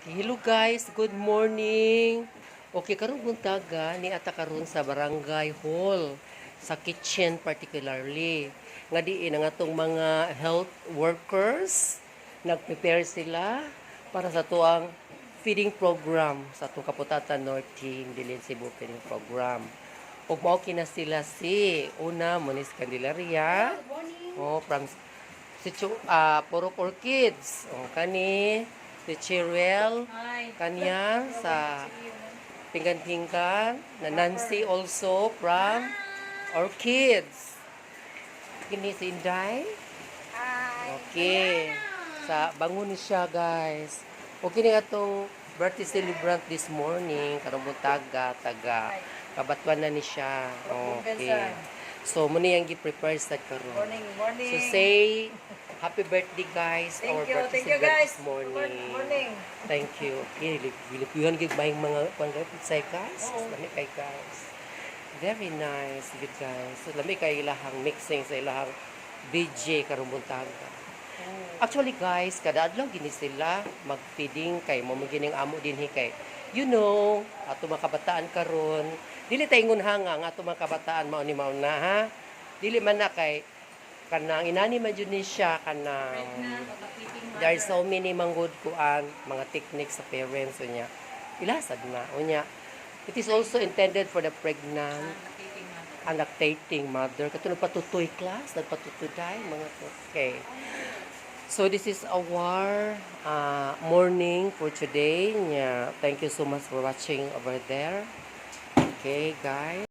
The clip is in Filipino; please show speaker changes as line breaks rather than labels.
Hello guys, good morning. Okay, karon buntaga ni ata karon sa barangay hall sa kitchen particularly. Nga diin ang atong mga health workers nagprepare sila para sa tuang feeding program sa atong Kaputatan Norte Dilin Cebu feeding program. Ug mao kina sila si una Moniz Candelaria. Oh, from Puro Orchids. Oh, kani si Cheryl kanya sa Pinggan-Pinggan na Nancy also from Orchids. Kini si Inday. Okay. Sa bangon ni siya guys. Okay ni atong birthday celebrant this morning karong buntaga taga Kabatuan na ni siya. Okay. So muna yung gi-prepare sa karon.
Morning.
So say happy birthday guys. Our birthday
Thank you
celebrant
guys.
this morning.
Morning.
Thank you. Okay, lipihan gig bayang mga say guys. Lami kay guys. Very nice good guys. So lami kay ilahang mixing sa ilahang BJ karong buntaga. Actually guys, kada adlaw gini sila mag-feeding kay mo gining amo dinhi kay ato mga kabataan karon dili tay ingon hanga nga ato mga kabataan mao ni mao na ha. Dili man na kay kanang inani man jud ni siya kanang there are so many manggod kuan mga techniques sa parents unya. Ilasad na unya. It is also intended for the pregnant and lactating mother. Katulad patutoy class, nagpatutoy mga okay. So this is our morning for today. Yeah, thank you so much for watching over there. Okay, guys.